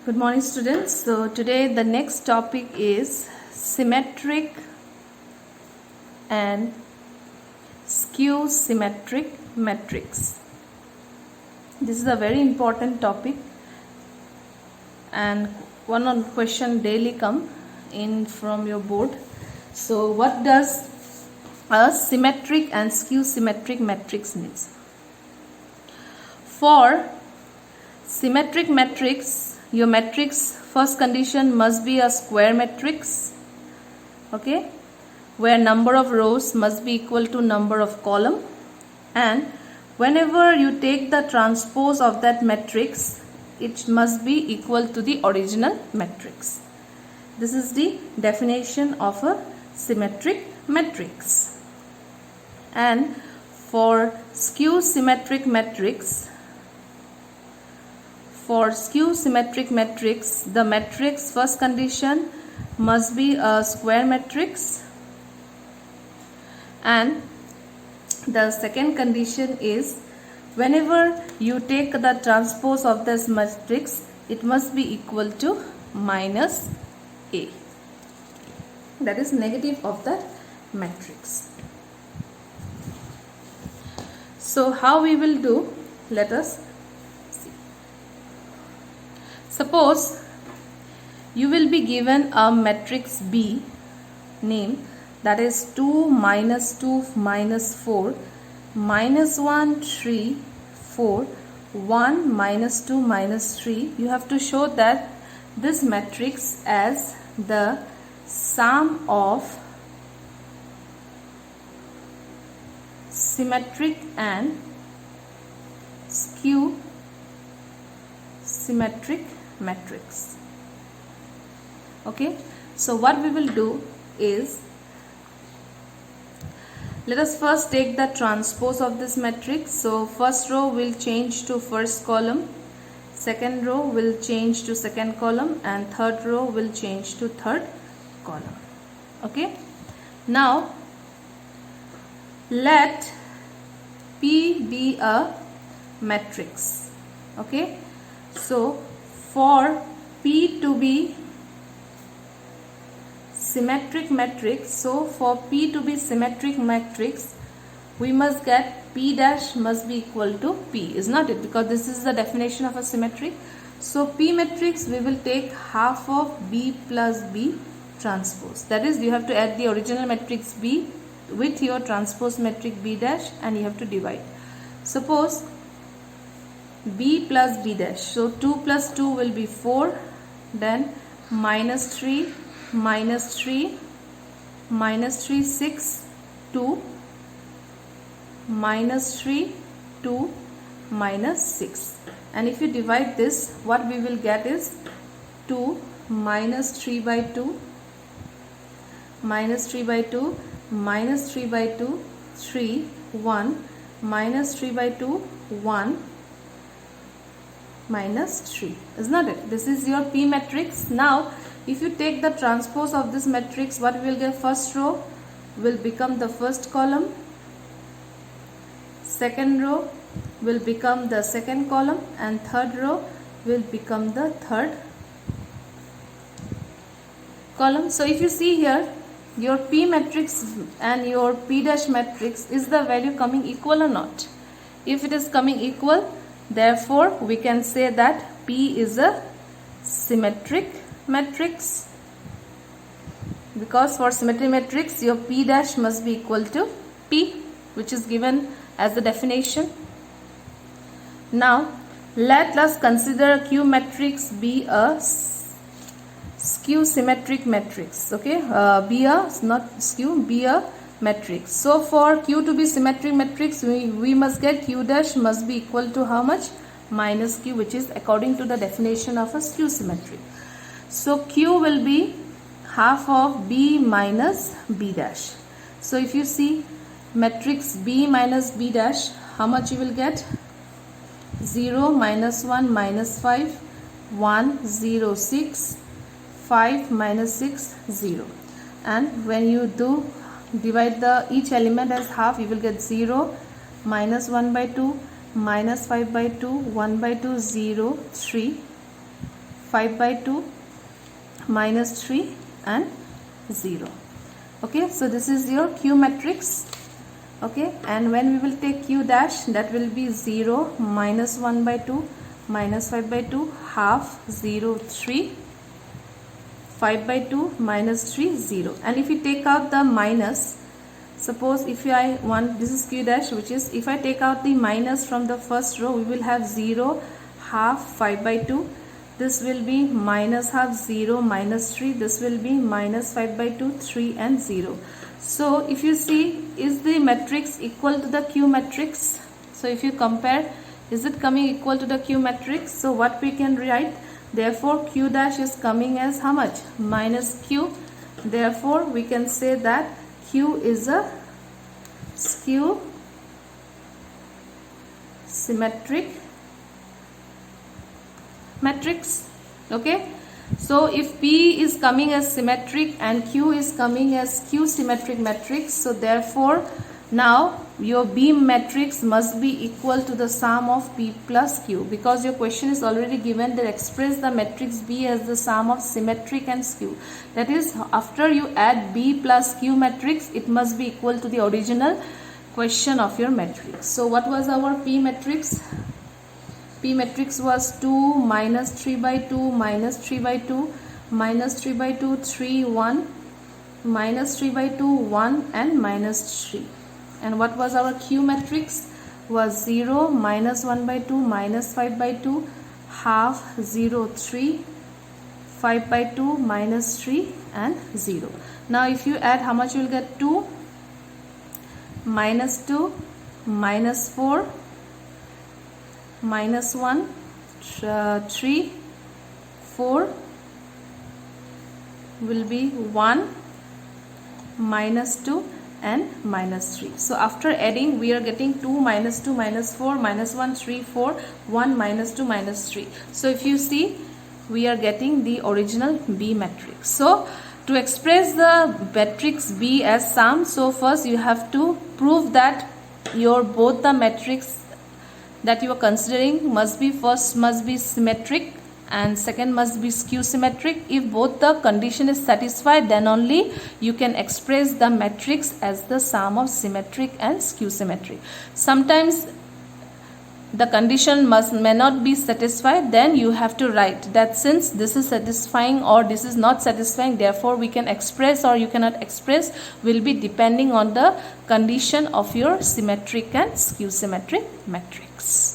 Good morning, students. So today the next topic is symmetric and skew symmetric matrix. This is a very important topic and one question daily come in from your board. So what does a symmetric and skew symmetric matrix means? For symmetric matrix, your matrix first condition must be a square matrix, okay, where number of rows must be equal to number of column, and whenever you take the transpose of that matrix, it must be equal to the original matrix. This is the definition of a symmetric matrix. And for skew symmetric matrix, the matrix first condition must be a square matrix, and the second condition is whenever you take the transpose of this matrix, it must be equal to minus A. That is negative of the matrix. So how we will do? Let us see. Suppose you will be given a matrix B name, that is 2 minus 2 minus 4 minus 1 3 4 1 minus 2 minus 3. You have to show that this matrix as the sum of symmetric and skew symmetric matrix. Okay, so what we will do is, let us first take the transpose of this matrix. So first row will change to first column, second row will change to second column, and third row will change to third column. Okay, now let P be a matrix. Okay, so for P to be symmetric matrix, we must get P dash must be equal to P, is not it? Because this is the definition of a symmetry. So P matrix, we will take half of B plus B transpose. That is, you have to add the original matrix B with your transpose matrix B dash and you have to divide. Suppose B plus B dash, so 2 plus 2 will be 4, then minus 3 minus 3 minus 3 6 2 minus 3 2 minus 6, and if you divide this, what we will get is 2 minus 3 by 2 minus 3 by 2 minus 3 by 2 3 1 minus 3 by 2 1 minus 3, is not it? This is your P matrix. Now if you take the transpose of this matrix, what we will get? First row will become the first column, second row will become the second column, and third row will become the third column. So if you see here, your P matrix and your P dash matrix, is the value coming equal or not? If it is coming equal, therefore we can say that P is a symmetric matrix, because for symmetric matrix your P dash must be equal to P, which is given as the definition. Now let us consider Q matrix be a skew symmetric matrix. Okay, be a, not skew, be a matrix. So for Q to be symmetric matrix, we must get Q dash must be equal to how much? Minus Q, which is according to the definition of a skew symmetry. So Q will be half of B minus B dash. So if you see matrix B minus B dash, how much you will get? 0 minus 1 minus 5 1 0 6 5 minus 6 0, and when you do divide the each element as half, you will get 0 minus 1 by 2 minus 5 by 2 1 by 2 0 3 5 by 2 minus 3 and 0. Okay, so this is your Q matrix. Okay, and when we will take Q dash, that will be 0 minus 1 by 2 minus 5 by 2 half 0 3 5 by 2 minus 3 0. And if you take out the minus, suppose if I want, this is Q dash, which is, if I take out the minus from the first row, we will have 0 half 5 by 2. This will be minus half 0 minus 3. This will be minus 5 by 2 3 and 0. So if you see, is the matrix equal to the Q matrix? So if you compare, is it coming equal to the Q matrix? So what we can write, therefore Q dash is coming as how much? Minus Q. Therefore we can say that Q is a skew symmetric matrix. Okay, so if P is coming as symmetric and Q is coming as skew symmetric matrix, so therefore now your B matrix must be equal to the sum of P plus Q, because your question is already given that express the matrix B as the sum of symmetric and skew. That is, after you add B plus Q matrix, it must be equal to the original question of your matrix. So what was our P matrix? P matrix was 2 minus 3 by 2 minus 3 by 2 minus 3 by 2 3 1 minus 3 by 2 1 and minus 3. And what was our Q matrix? Was 0 minus 1 by 2 minus 5 by 2 half 0 3 5 by 2 minus 3 and 0. Now if you add, how much you will get? 2 minus 2 minus 4 minus 1 3 4 will be 1 minus 2 and minus 3. So after adding, we are getting 2 minus 2 minus 4 minus 1 3 4 1 minus 2 minus 3. So if you see, we are getting the original B matrix. So to express the matrix B as sum, so first you have to prove that your both the matrix that you are considering must be, first must be symmetric and second must be skew symmetric. If both the condition is satisfied, then only you can express the matrix as the sum of symmetric and skew symmetric. Sometimes the condition may not be satisfied, then you have to write that since this is satisfying or this is not satisfying, therefore we can express or you cannot express, will be depending on the condition of your symmetric and skew symmetric matrix.